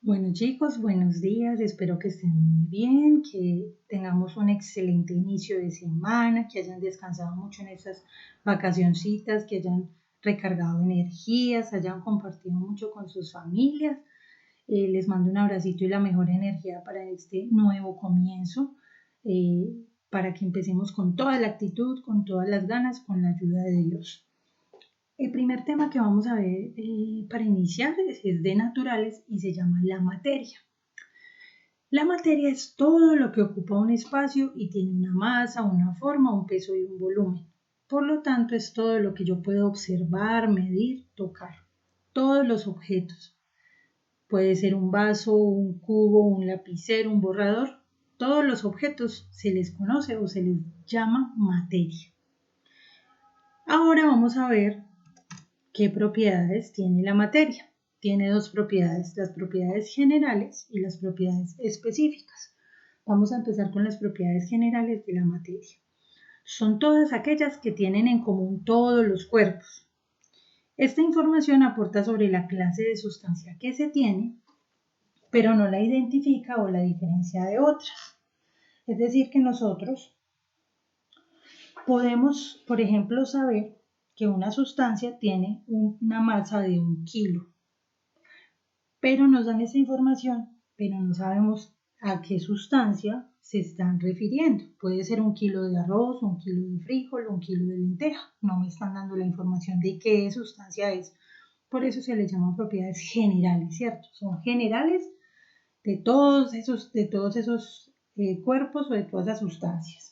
Bueno chicos, buenos días, espero que estén muy bien, que tengamos un excelente inicio de semana, que hayan descansado mucho en estas vacacioncitas, que hayan recargado energías, hayan compartido mucho con sus familias. Les mando un abracito y la mejor energía para este nuevo comienzo, para que empecemos con toda la actitud, con todas las ganas, con la ayuda de Dios. El primer tema que vamos a ver para iniciar es de naturales y se llama la materia. La materia es todo lo que ocupa un espacio y tiene una masa, una forma, un peso y un volumen. Por lo tanto, es todo lo que yo puedo observar, medir, tocar. Todos los objetos. Puede ser un vaso, un cubo, un lapicero, un borrador. Todos los objetos se les conoce o se les llama materia. Ahora vamos a ver ¿qué propiedades tiene la materia? Tiene dos propiedades, las propiedades generales y las propiedades específicas. Vamos a empezar con las propiedades generales de la materia. Son todas aquellas que tienen en común todos los cuerpos. Esta información aporta sobre la clase de sustancia que se tiene, pero no la identifica o la diferencia de otras. Es decir, que nosotros podemos, por ejemplo, saber que una sustancia tiene una masa de 1 kilo, pero nos dan esa información, pero no sabemos a qué sustancia se están refiriendo. Puede ser 1 kilo de arroz, 1 kilo de frijol, 1 kilo de lenteja. No me están dando la información de qué sustancia es. Por eso se les llaman propiedades generales, ¿cierto? Son generales de todos esos cuerpos o de todas las sustancias.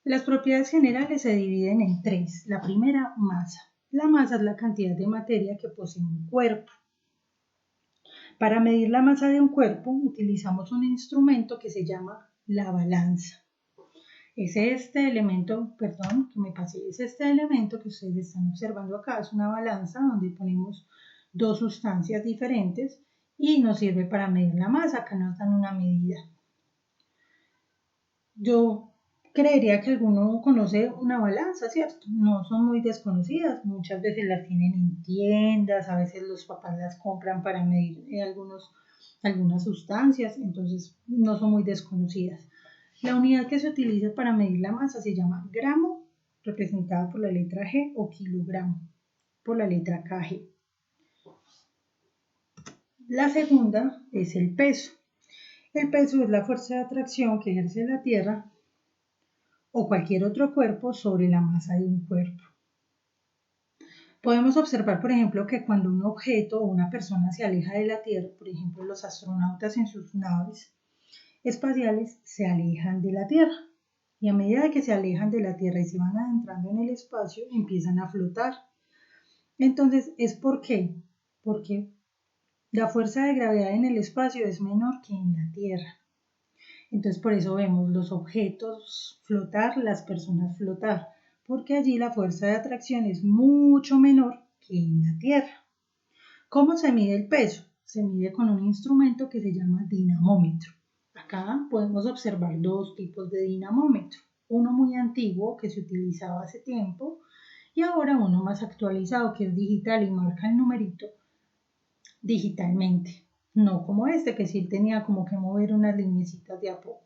Las propiedades generales se dividen en tres. La primera, masa. La masa es la cantidad de materia que posee un cuerpo. Para medir la masa de un cuerpo utilizamos un instrumento que se llama la balanza. Es este elemento que ustedes están observando acá, es una balanza donde ponemos dos sustancias diferentes y nos sirve para medir la masa. Acá nos dan una medida. Yo creería que alguno conoce una balanza, ¿cierto? No son muy desconocidas, muchas veces las tienen en tiendas, a veces los papás las compran para medir algunas sustancias, entonces no son muy desconocidas. La unidad que se utiliza para medir la masa se llama gramo, representada por la letra G, o kilogramo, por la letra KG. La segunda es el peso. El peso es la fuerza de atracción que ejerce la Tierra o cualquier otro cuerpo sobre la masa de un cuerpo. Podemos observar, por ejemplo, que cuando un objeto o una persona se aleja de la Tierra, por ejemplo, los astronautas en sus naves espaciales se alejan de la Tierra. Y a medida que se alejan de la Tierra y se van adentrando en el espacio, empiezan a flotar. Entonces, ¿por qué? Porque la fuerza de gravedad en el espacio es menor que en la Tierra. Entonces por eso vemos los objetos flotar, las personas flotar, porque allí la fuerza de atracción es mucho menor que en la Tierra. ¿Cómo se mide el peso? Se mide con un instrumento que se llama dinamómetro. Acá podemos observar dos tipos de dinamómetro. Uno muy antiguo que se utilizaba hace tiempo y ahora uno más actualizado que es digital y marca el numerito digitalmente. No como este que sí tenía como que mover unas lineecitas de a poco.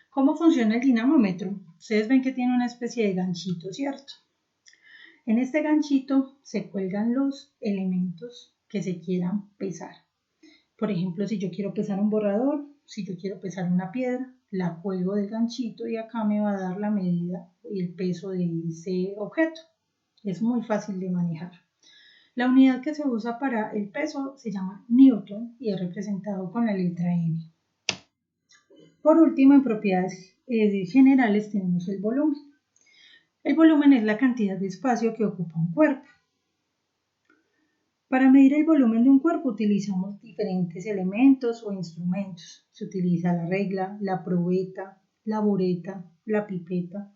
¿Cómo funciona el dinamómetro? Ustedes ven que tiene una especie de ganchito, ¿cierto? En este ganchito se cuelgan los elementos que se quieran pesar. Por ejemplo, si yo quiero pesar un borrador, si yo quiero pesar una piedra, la cuelgo del ganchito y acá me va a dar la medida y el peso de ese objeto. Es muy fácil de manejar. La unidad que se usa para el peso se llama Newton y es representado con la letra N. Por último, en propiedades generales tenemos el volumen. El volumen es la cantidad de espacio que ocupa un cuerpo. Para medir el volumen de un cuerpo utilizamos diferentes elementos o instrumentos. Se utiliza la regla, la probeta, la bureta, la pipeta,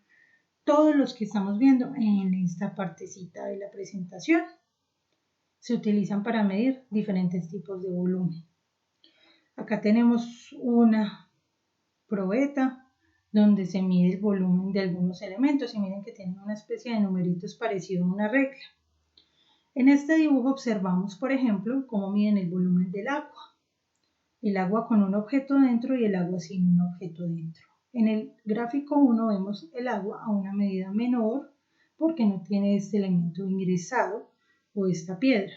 todos los que estamos viendo en esta partecita de la presentación. Se utilizan para medir diferentes tipos de volumen. Acá tenemos una probeta donde se mide el volumen de algunos elementos y miren que tienen una especie de numeritos parecido a una regla. En este dibujo observamos, por ejemplo, cómo miden el volumen del agua. El agua con un objeto dentro y el agua sin un objeto dentro. En el gráfico 1 vemos el agua a una medida menor porque no tiene este elemento ingresado o esta piedra.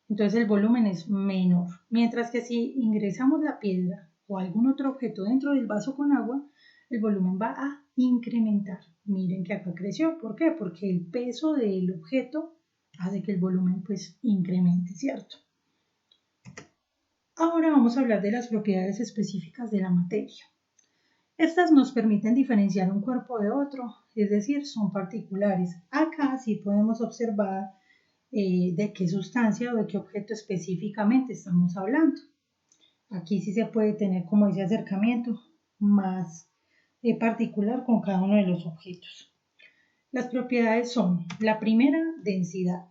Entonces el volumen es menor. Mientras que si ingresamos la piedra o algún otro objeto dentro del vaso con agua, el volumen va a incrementar. Miren que acá creció. ¿Por qué? Porque el peso del objeto hace que el volumen pues incremente, ¿cierto? Ahora vamos a hablar de las propiedades específicas de la materia. Estas nos permiten diferenciar un cuerpo de otro, es decir, son particulares. Acá sí podemos observar de qué sustancia o de qué objeto específicamente estamos hablando. Aquí sí se puede tener como ese acercamiento más particular con cada uno de los objetos. Las propiedades son, la primera, densidad.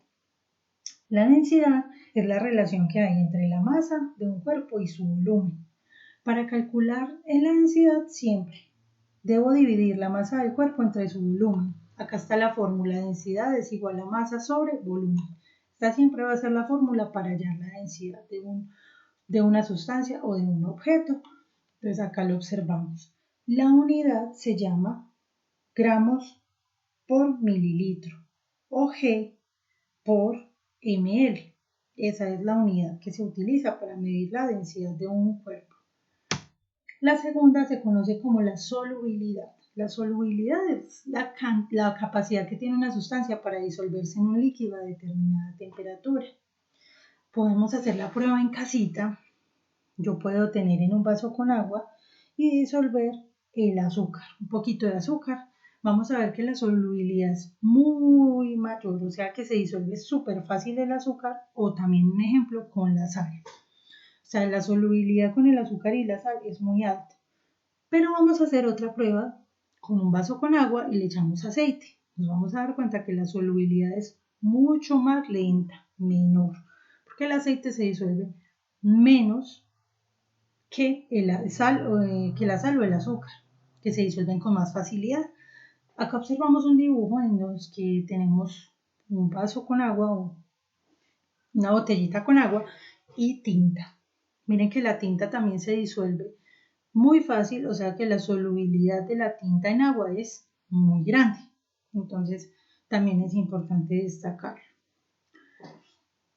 La densidad es la relación que hay entre la masa de un cuerpo y su volumen. Para calcular la densidad siempre debo dividir la masa del cuerpo entre su volumen. Acá está la fórmula, densidad es igual a masa sobre volumen. Esta siempre va a ser la fórmula para hallar la densidad de una sustancia o de un objeto. Entonces acá lo observamos. La unidad se llama gramos por mililitro o G por ml. Esa es la unidad que se utiliza para medir la densidad de un cuerpo. La segunda se conoce como la solubilidad. La solubilidad es la capacidad que tiene una sustancia para disolverse en un líquido a determinada temperatura. Podemos hacer la prueba en casita. Yo puedo tener en un vaso con agua y disolver el azúcar, un poquito de azúcar. Vamos a ver que la solubilidad es muy mayor, o sea que se disuelve súper fácil el azúcar, o también un ejemplo con la sal. O sea, la solubilidad con el azúcar y la sal es muy alta. Pero vamos a hacer otra prueba con un vaso con agua y le echamos aceite. Nos vamos a dar cuenta que la solubilidad es mucho más lenta, menor, porque el aceite se disuelve menos que la sal o el azúcar, que se disuelven con más facilidad. Acá observamos un dibujo en los que tenemos un vaso con agua o una botellita con agua y tinta. Miren que la tinta también se disuelve muy fácil, o sea que la solubilidad de la tinta en agua es muy grande. Entonces también es importante destacarlo.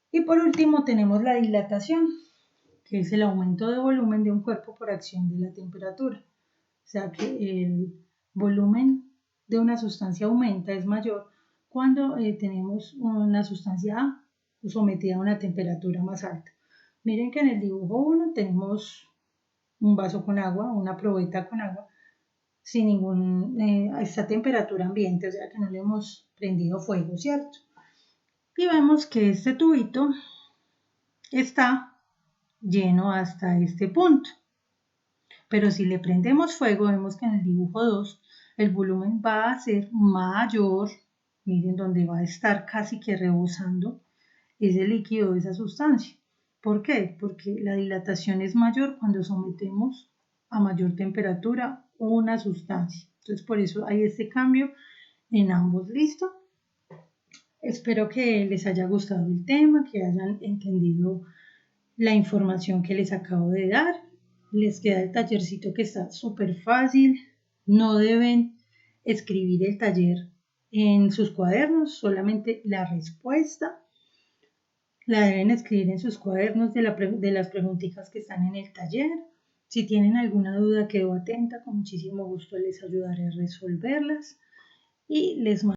Y por último tenemos la dilatación, que es el aumento de volumen de un cuerpo por acción de la temperatura. O sea que el volumen de una sustancia aumenta, es mayor cuando tenemos una sustancia sometida a una temperatura más alta. Miren que en el dibujo 1 tenemos un vaso con agua, una probeta con agua, sin a esta temperatura ambiente, o sea que no le hemos prendido fuego, ¿cierto? Y vemos que este tubito está lleno hasta este punto. Pero si le prendemos fuego, vemos que en el dibujo 2 el volumen va a ser mayor. Miren donde va a estar casi que rebosando ese líquido, esa sustancia. ¿Por qué? Porque la dilatación es mayor cuando sometemos a mayor temperatura una sustancia. Entonces por eso hay este cambio en ambos. ¿Listo? Espero que les haya gustado el tema, que hayan entendido la información que les acabo de dar. Les queda el tallercito que está súper fácil. No deben escribir el taller en sus cuadernos, solamente la respuesta la deben escribir en sus cuadernos de las preguntitas que están en el taller. Si tienen alguna duda, quedo atenta. Con muchísimo gusto les ayudaré a resolverlas. Y les mando